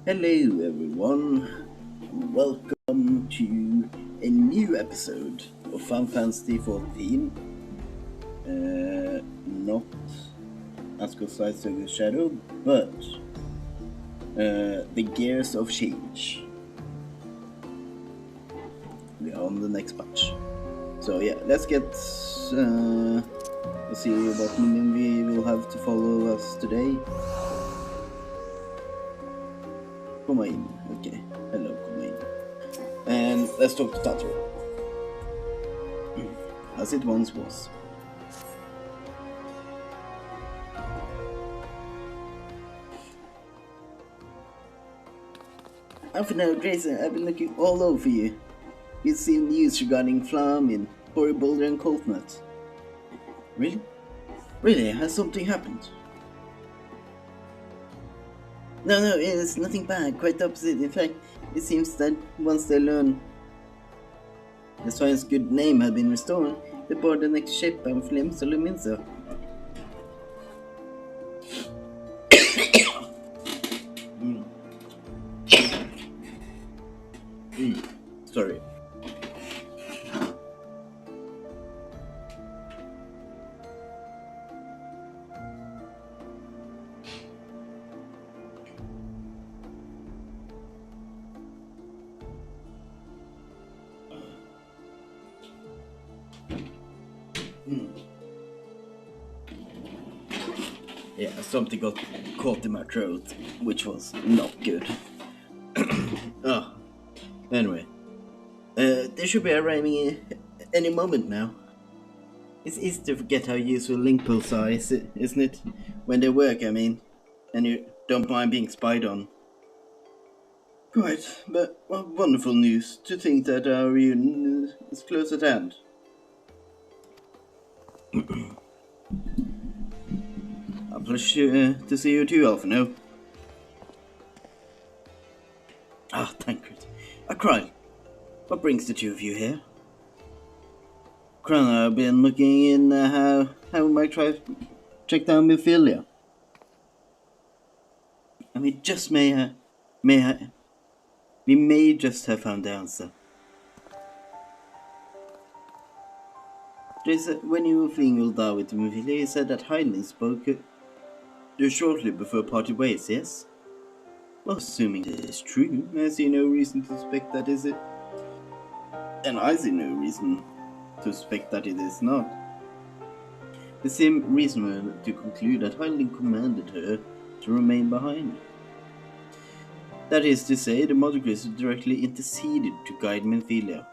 Hello, everyone. Welcome to a new episode of Final Fantasy 14. Not Asgard's Slice Shadow, but the Gears of Change. We are on the next patch. So yeah, let's get. Let's see what minion we will have to follow us today. Komain. Okay. Hello, Komain. And let's talk to Drazor. As it once was. I've now, Drazor, I've been looking all over for you. We've seen news regarding Flamin, Boulder and Coltnut. Really? Really? Has something happened? No, it's nothing bad, quite the opposite. In fact, it seems that once they learn the Science good name had been restored, they board the next ship and flames to Luminsa. Sorry. Yeah, something got caught in my throat, which was not good. Anyway. They should be arriving any moment now. It's easy to forget how useful link pulse are, isn't it? When they work, I mean. And you don't mind being spied on. Quite, but wonderful news to think that our reunion is close at hand. A pleasure to see you too, Alphino. Thank you. Kryl, what brings the two of you here? Kryl, I've been looking in how we might try to check down Mephilia. And we may just have found the answer. When you were fleeing Uldar with Mephilia, you said that Heinlein spoke you shortly before parted ways, yes? Well, assuming it is true, I see no reason to suspect that is it. And I see no reason to suspect that it is not. It seems reasonable to conclude that Heinlein commanded her to remain behind. That is to say, the Mother Crystal directly interceded to guide Mephilia.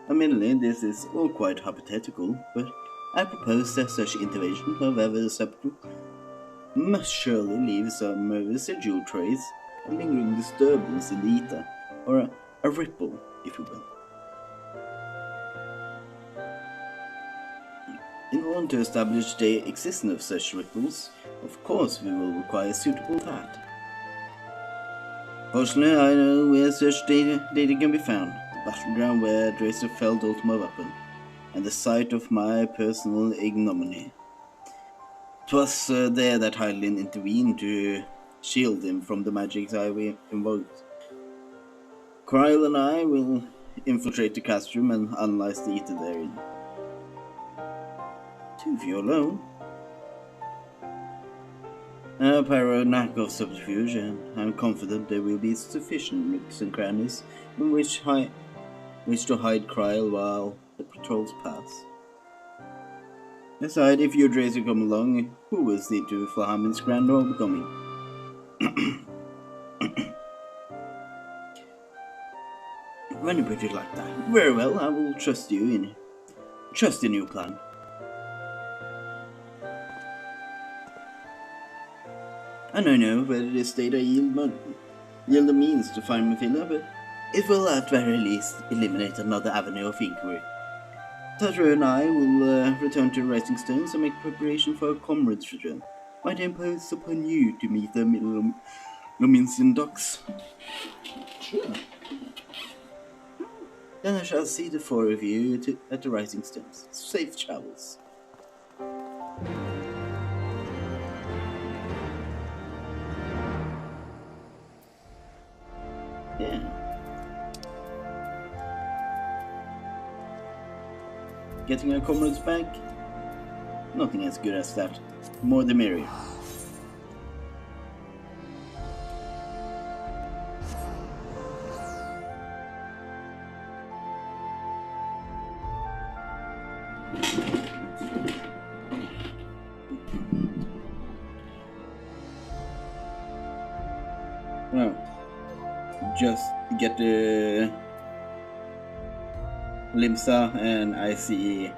Admittedly, this is all quite hypothetical, but I propose that such intervention, however subtle, must surely leave some residual trace, a lingering disturbance in the ether, or a ripple, if you will. In order to establish the existence of such ripples, of course we will require suitable data. Fortunately, I know where such data can be found. The battleground where Drazor felled Ultima weapon, and the site of my personal ignominy. 'Twas there that Heinlein intervened to shield him from the magics I invoked. Kryl and I will infiltrate the castrum and analyze the ether therein. Two of you alone? A knack of subterfuge, and I'm confident there will be sufficient nooks and crannies in which to hide Kryl while the patrols pass. Aside, if your Drazor come along, who will see to Flahamin's grand homecoming? When you put it like that, very well, I will trust in your plan. I don't know whether this data yield the means to find Mephilia, but it will at very least eliminate another avenue of inquiry. Drazor and I will return to Rising Stones and make preparation for our comrades' return. Might impose upon you to meet them in Luminsian docks. Sure. Then I shall see the four of you at the Rising Stones. Safe travels. Yeah. Getting our comrades back? Nothing as good as that. More the merrier. Well, just get the Limsa, and I see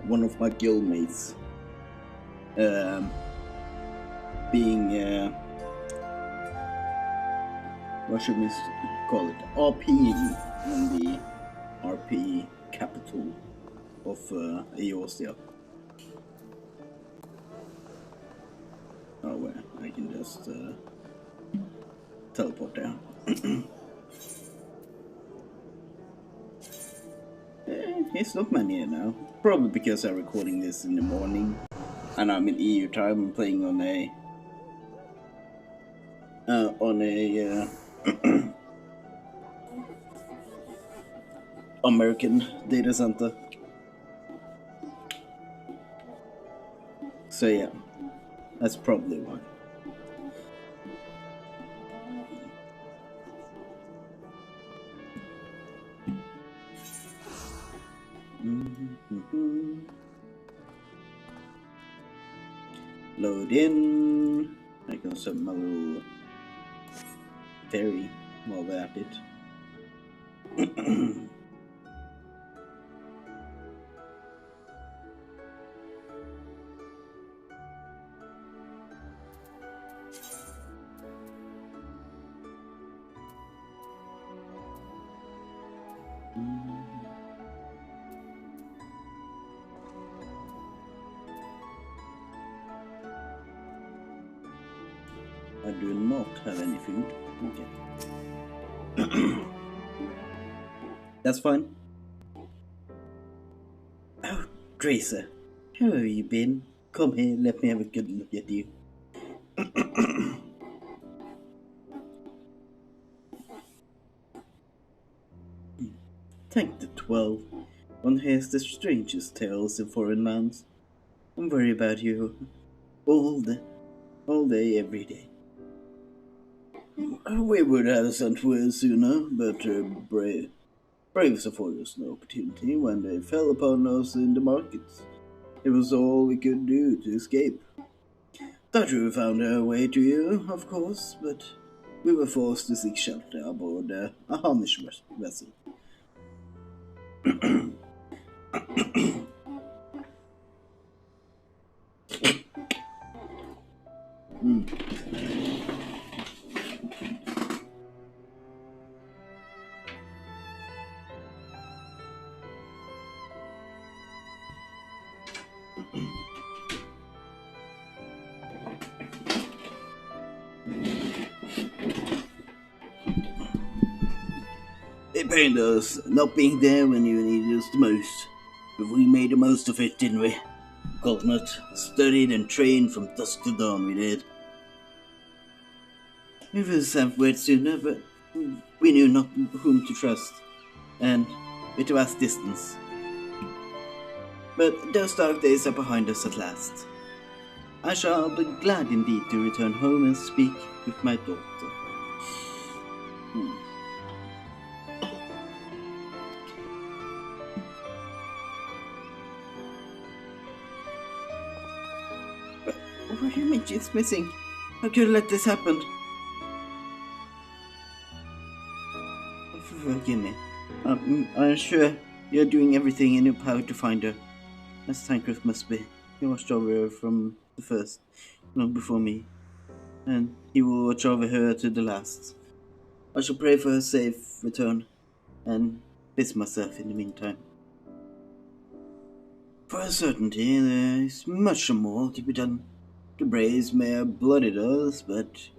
one of my guildmates being what should we call it? RPing in the RP capital of Eosia. Oh well, I can just teleport down. It's not many here now. Probably because I'm recording this in the morning and I'm in EU time and playing on a American data center. So yeah, that's probably why. Load in. I can set my little ferry while we're at it. I do not have any food. Okay. That's fine. Oh, Drazor, how have you been? Come here, let me have a good look at you. Thank the 12. One hears the strangest tales in foreign lands. I'm worried about you all day, every day. We would have sent word sooner, but braves afforded us no opportunity when they fell upon us in the markets. It was all we could do to escape. Thought we found our way to you, of course, but we were forced to seek shelter aboard a Hamish vessel. They pained us, not being there when you needed us the most. But we made the most of it, didn't we? Ultimate, studied and trained from dusk to dawn, we did. We would have sent word sooner, but we knew not whom to trust, and with a vast distance. But those dark days are behind us at last. I shall be glad indeed to return home and speak with my daughter. What do you mean she's missing? How could you let this happen? Forgive me. I'm sure you're doing everything in your power to find her. As Tancred must be. He watched over her from the first, long before me. And he will watch over her to the last. I shall pray for her safe return, and busy myself in the meantime. For a certainty, there is much more to be done. The braves may have blooded us, but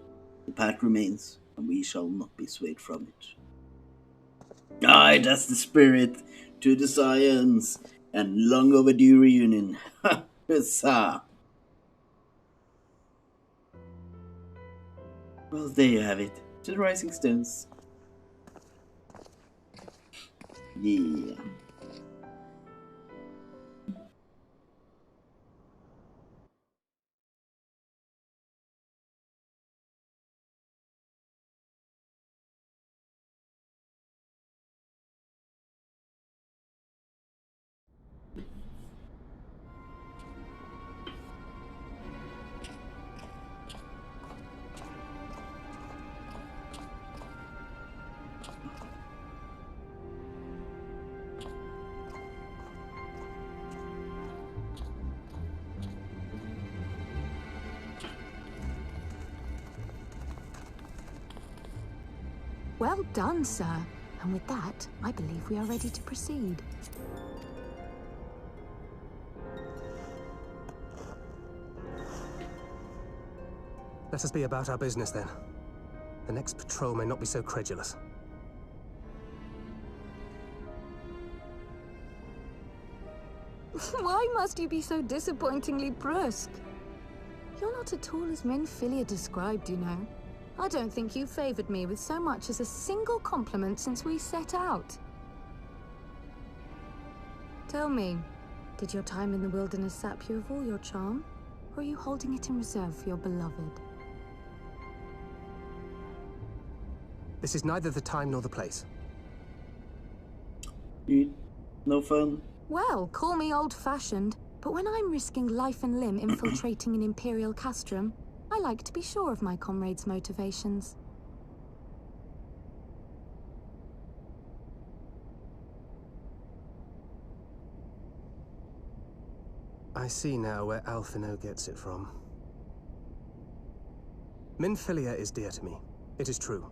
the path remains, and we shall not be swayed from it. Aye, that's the spirit, to the science, and long overdue reunion. Ha! Huzzah! Well, there you have it. to the Rising Stones. Yeah. Well done, sir. And with that, I believe we are ready to proceed. Let us be about our business, then. The next patrol may not be so credulous. Why must you be so disappointingly brusque? You're not at all as Minfilia described, you know. I don't think you favored me with so much as a single compliment since we set out. Tell me, did your time in the wilderness sap you of all your charm? Or are you holding it in reserve for your beloved? This is neither the time nor the place. No fun? Well, call me old-fashioned, but when I'm risking life and limb infiltrating an Imperial castrum, I like to be sure of my comrades' motivations. I see now where Alphino gets it from. Minfilia is dear to me. It is true.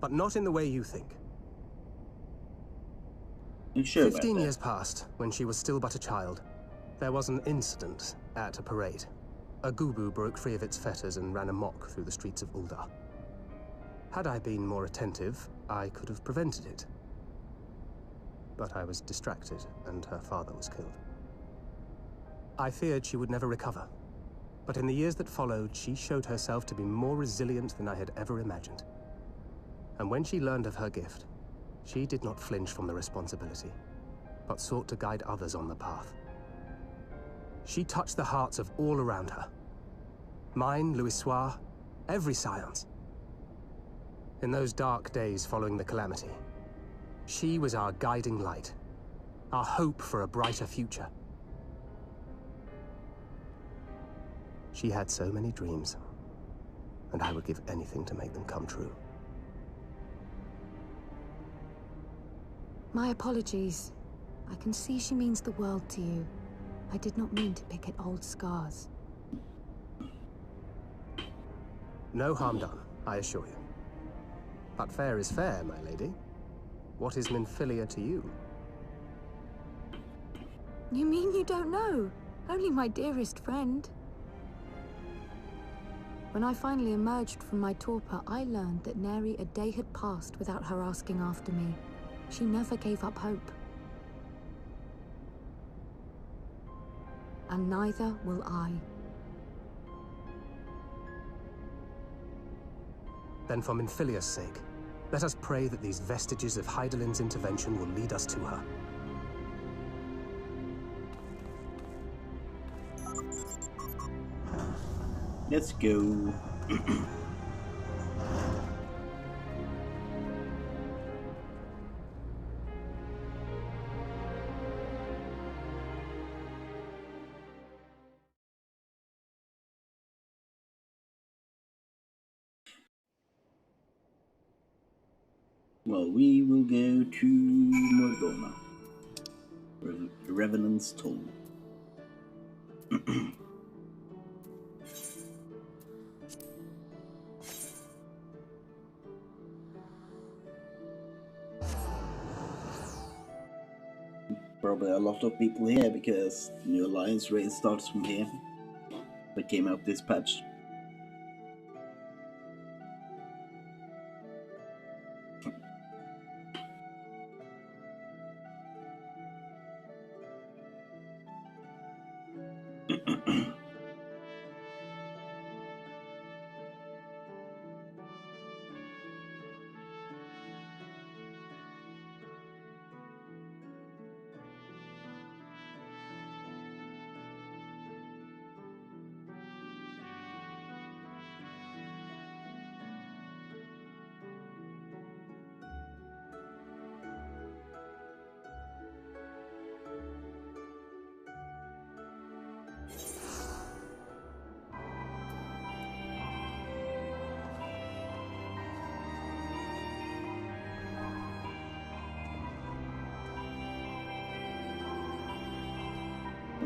But not in the way you think. I'm sure 15 years passed, when she was still but a child. There was an incident at a parade. A Gubu broke free of its fetters and ran amok through the streets of Ul'dah. Had I been more attentive, I could have prevented it. But I was distracted, and her father was killed. I feared she would never recover. But in the years that followed, she showed herself to be more resilient than I had ever imagined. And when she learned of her gift, she did not flinch from the responsibility, but sought to guide others on the path. She touched the hearts of all around her. Mine, Louisoix, every scion's. In those dark days following the calamity, she was our guiding light, our hope for a brighter future. She had so many dreams, and I would give anything to make them come true. My apologies. I can see she means the world to you. I did not mean to pick at old scars. No harm done, I assure you. But fair is fair, my lady. What is Minfilia to you? You mean you don't know? Only my dearest friend. When I finally emerged from my torpor, I learned that nary a day had passed without her asking after me. She never gave up hope. And neither will I. Then for Minfilia's sake, let us pray that these vestiges of Hydaelyn's intervention will lead us to her. Let's go. Well, we will go to Morgana. Revenant's Toll. Probably a lot of people here because the new Alliance raid starts from here. That came out this patch.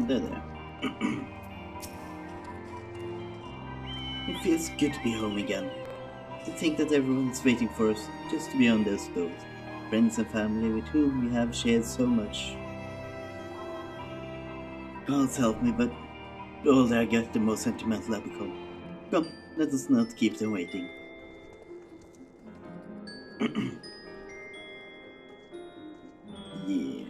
There, there. It feels good to be home again. To think that everyone's waiting for us, just beyond those doors. Friends and family with whom we have shared so much. God help me, but the older I get, the more sentimental I become. Come, let us not keep them waiting. Yeah.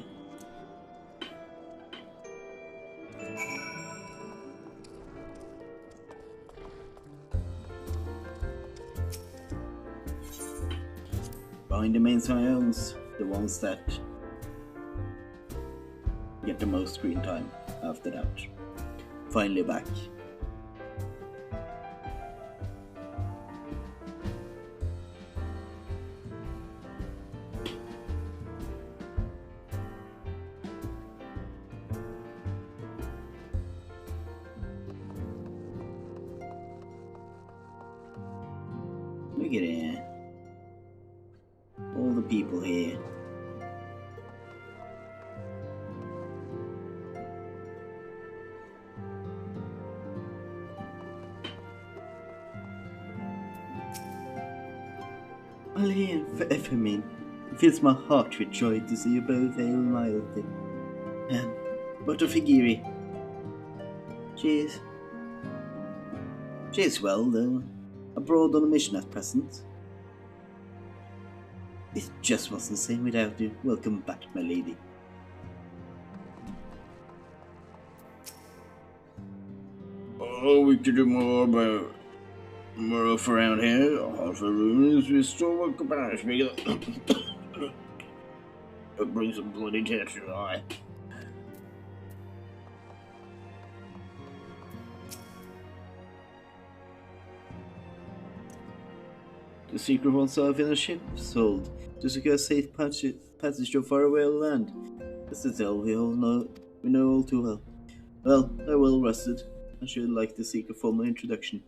Find the main owns, the ones that get the most screen time after that. Finally back. Look at it. All the people here. Well, here, forever, mean. It fills my heart with joy to see you both hail mildly. What of Higiri? She's well, though. Abroad on a mission at present. It just wasn't the same without you. Welcome back, my lady. Oh, we could do more about more off around here. Half the rooms we still won't compare me. It brings a bloody tear to your eye. The secret wants off in a ship sold to secure safe passage to faraway land. That's the tale we know all too well. Well, they're well rested. I should like to seek a formal introduction.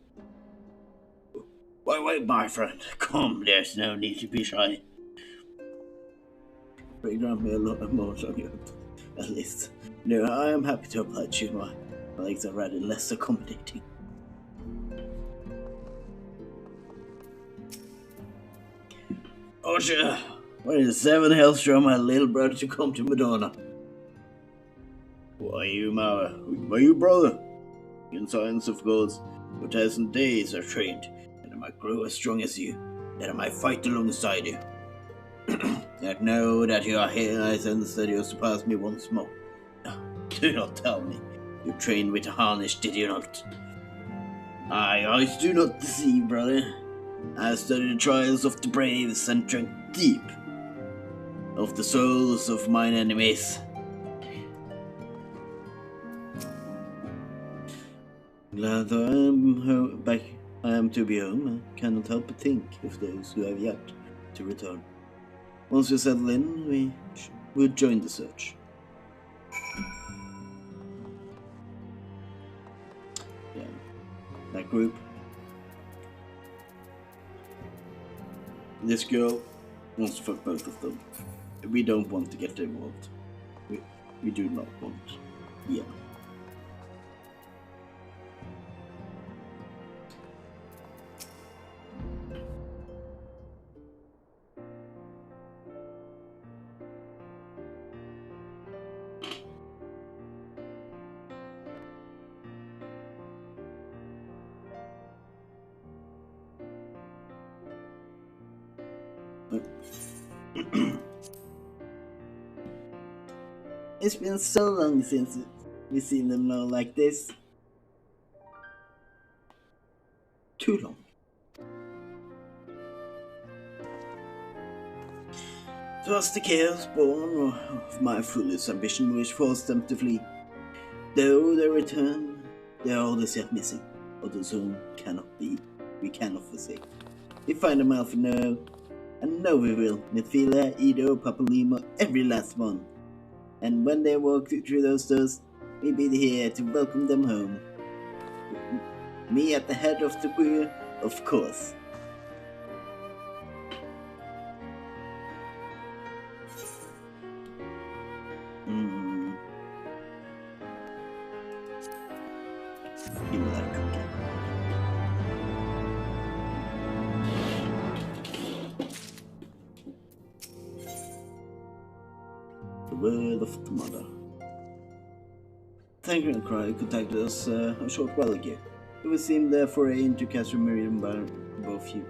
Wait, my friend. Come, there's no need to be shy. Pray grant me a lot of more on you, at least. No, I am happy to oblige you. My legs are rather less accommodating. Oh, sure. When is 7 hells show my little brother to come to Madonna? Why, you, brother? In science, of course, for 1,000 days are trained, and I might grow as strong as you, that I might fight alongside you. Yet know that you are here, I sense that you surpass me once more. Do not tell me. You trained with a harness, did you not? I do not deceive, brother. I studied the trials of the braves and drank deep of the souls of mine enemies. Glad I am to be home. I cannot help but think of those who have yet to return. Once we settle in, we will join the search. Yeah, that group. This girl wants to fuck both of them. We don't want to get involved. We do not want. Yeah. It's been so long since we've seen them now like this. Too long. It was the chaos born of my foolish ambition which forced them to flee. Though they return, they are others yet missing. Others whom we cannot forsake. We find them out for now, and know we will. Nefila, Edo, Papalima, every last one. And when they walk through those doors, we'll be here to welcome them home. Me at the head of the crew, of course. word of the mother. Tanker and Cry contacted us a short while ago. It would seem their foray into Castro Meridian by both you.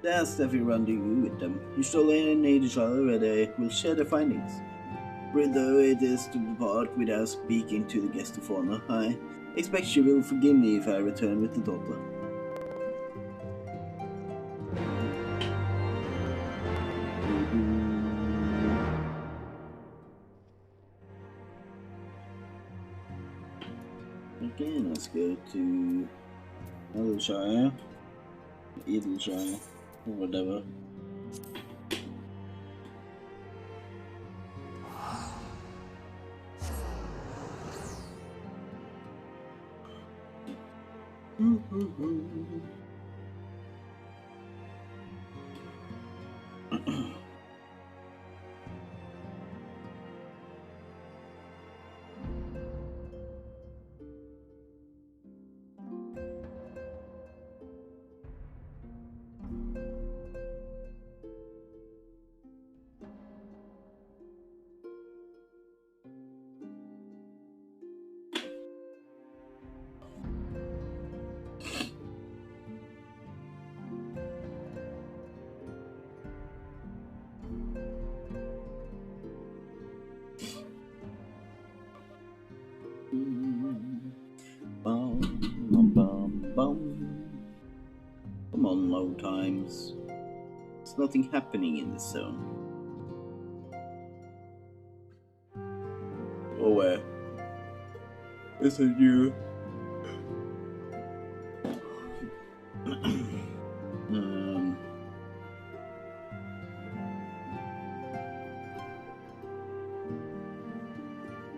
They asked if we rendezvous with them. You stole in each other where they will share their findings. Though it is to depart without speaking to the guest of honor, I expect she will forgive me if I return with the daughter. Okay, let's go to Edelshire, or whatever. Come on, low times. There's nothing happening in this zone. Oh, where? Is it you?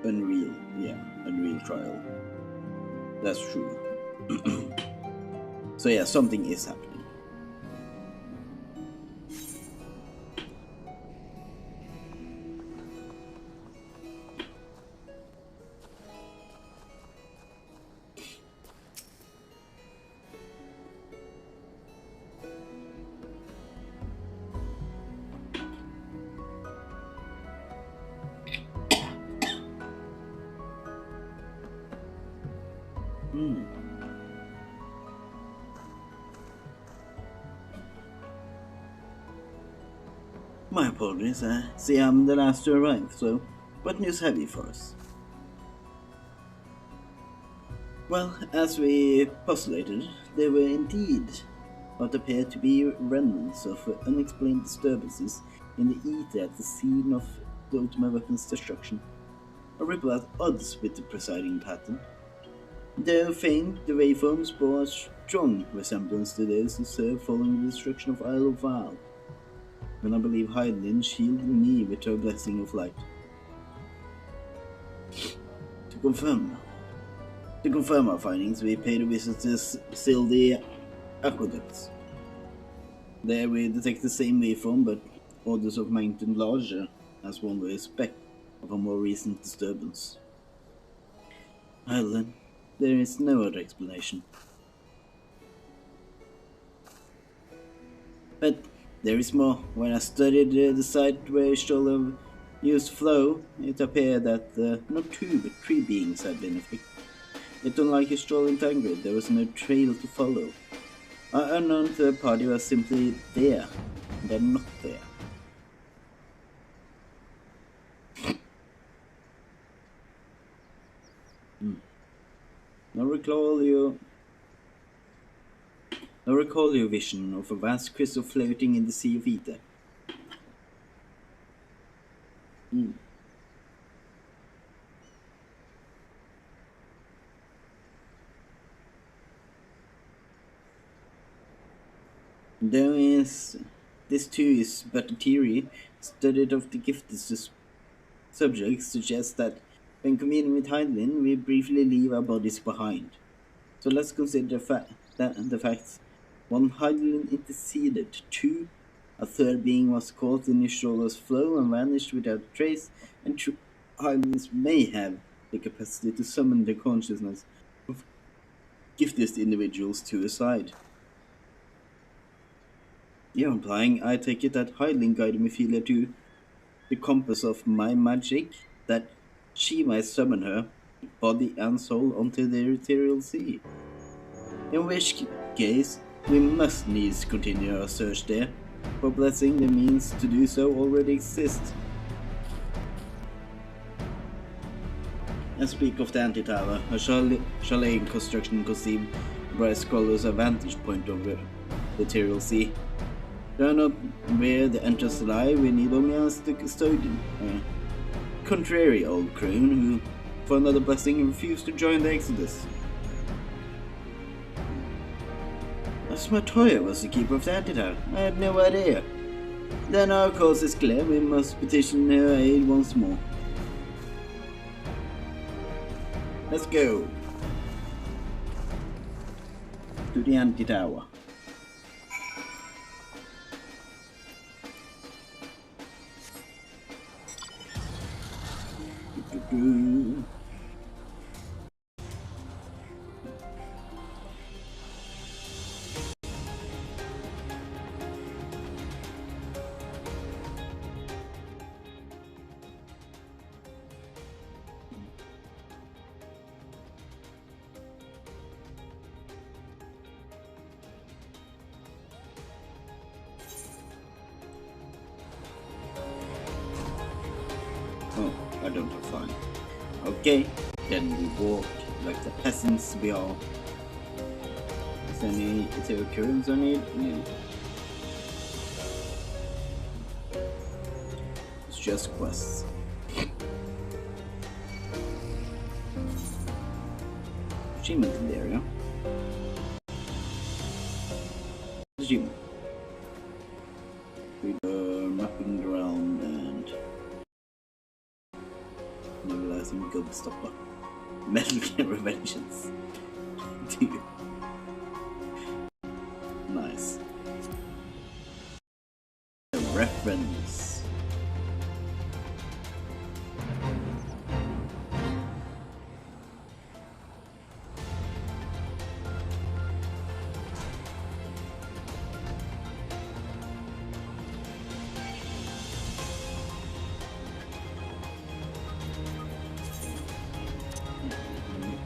Unreal, yeah, Unreal Trial. That's true. So yeah, something is happening. My apologies, see I'm the last to arrive, so what news have you for us? Well, as we postulated, there were indeed what appeared to be remnants of unexplained disturbances in the ether at the scene of the Ultima Weapon's destruction. A ripple at odds with the presiding pattern. Though faint, the waveforms bore a strong resemblance to those observed following the destruction of Isle of Val, when I believe Hydaelyn shielded me with her blessing of light. To confirm our findings, we paid a visit to the aqueducts. There we detect the same waveform, but orders of magnitude larger, as one would expect of a more recent disturbance. Hydaelyn, there is no other explanation. But there is more. When I studied the site where Stoll used flow, it appeared that not two but three beings had been afflicted. Yet unlike Stoll in Tangrid, there was no trail to follow. Our unknown third party was simply there, and then not there. Now recall your vision of a vast crystal floating in the sea of ether. Though this too is but a theory, studied of the gifted subjects suggests that when communing with Hydaelyn, we briefly leave our bodies behind. So let's consider the facts. 1. Hydaelyn interceded. 2. A third being was caught in Ishtol's flow and vanished without a trace, and 3. Hydaelyns may have the capacity to summon the consciousness of gifted individuals to a side. You're implying, I take it, that Hydaelyn guided Mephilia to the compass of my magic, that she might summon her, body and soul, onto the ethereal sea. In which case, we must needs continue our search there, for blessing the means to do so already exist. And speak of the anti-tower, a chalet construction conceived by scholars a vantage point over the ethereal sea. They are not where the entrance lie, we need only ask the custodian, contrary old crone, who, for another blessing, refused to join the Exodus. As Matoya was the keeper of the antidote, I had no idea. Then our cause is clear, we must petition her aid once more. Let's go to the anti-tower. Oh, I don't have fun. Okay, then we walk like the peasants we are. Is there occurrence I need? No. It's just quests. Achievement in the area. Achievement. We are mapping around and utilizing good stopper. Metal Gear Revengeance. Dude. Nice. A reference.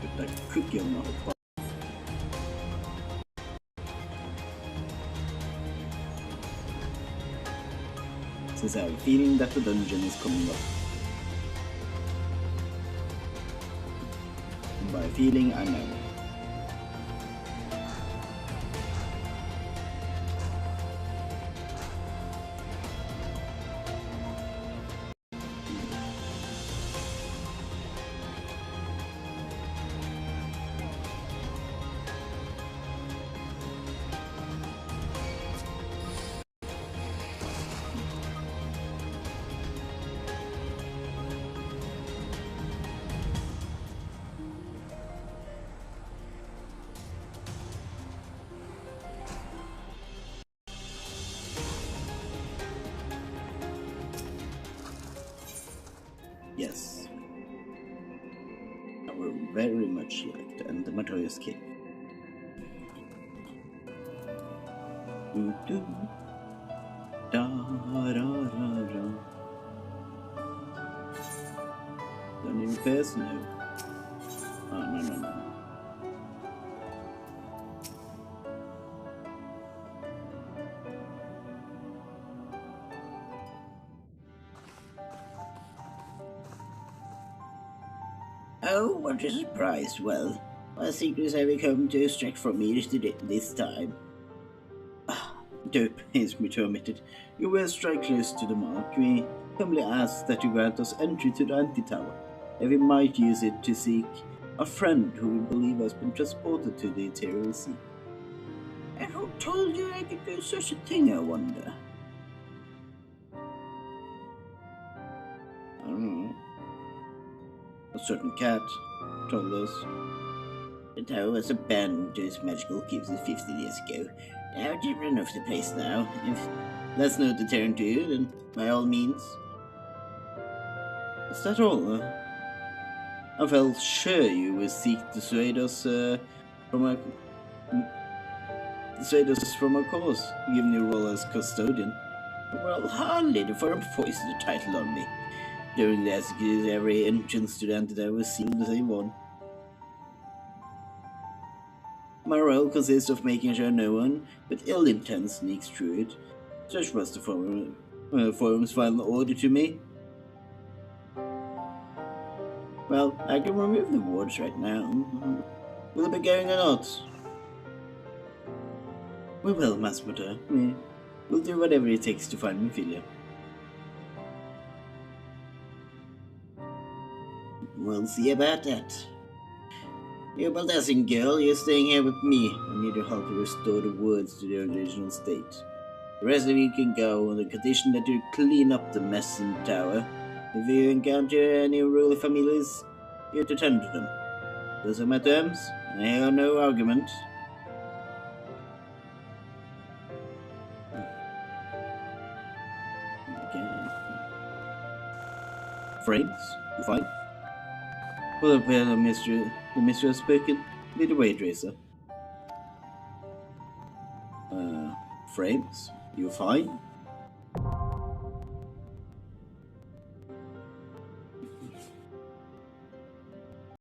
Put that cookie on the hot. Since I have a feeling that the dungeon is coming up. And by feeling, I know. Yes. I would very much like to end the Matoya's cave. Do da da da da. Don't need repairs? No. Oh, no. Oh, what a surprise. Well, my secrets have come to extract from me this time. Dope, his Mito admitted. You will strike close to the mark. We humbly ask that you grant us entry to the anti-tower, and we might use it to seek a friend who we believe has been transported to the ethereal sea. And who told you I could do such a thing, I wonder? I don't know. A certain cat told us. The tower was abandoned to its magical keeps 15 years ago. Now to run off the place now. If that's no deterrent to you, then by all means. Is that all? I felt sure you would seek to dissuade us from our cause, given your role as custodian. Well, hardly. The firm foisted the title on me. During the execution, every entrance to the entity was sealed the same one. My role consists of making sure no one with ill intent sneaks through it. Such was the forum's final order to me. Well, I can remove the wards right now. Will it be going or not? We will, Masmota. We'll do whatever it takes to find Mephilia. We'll see about that. You Baldassian girl, you're staying here with me. I need your help to restore the woods to their original state. The rest of you can go on the condition that you clean up the mess in the tower. If you encounter any unruly familiars, you have to tend to them. Those are my terms. I hear no argument. Okay. Frames, you fine? Well, the mystery has spoken. Lead the way, Drazor. Frames, you fine?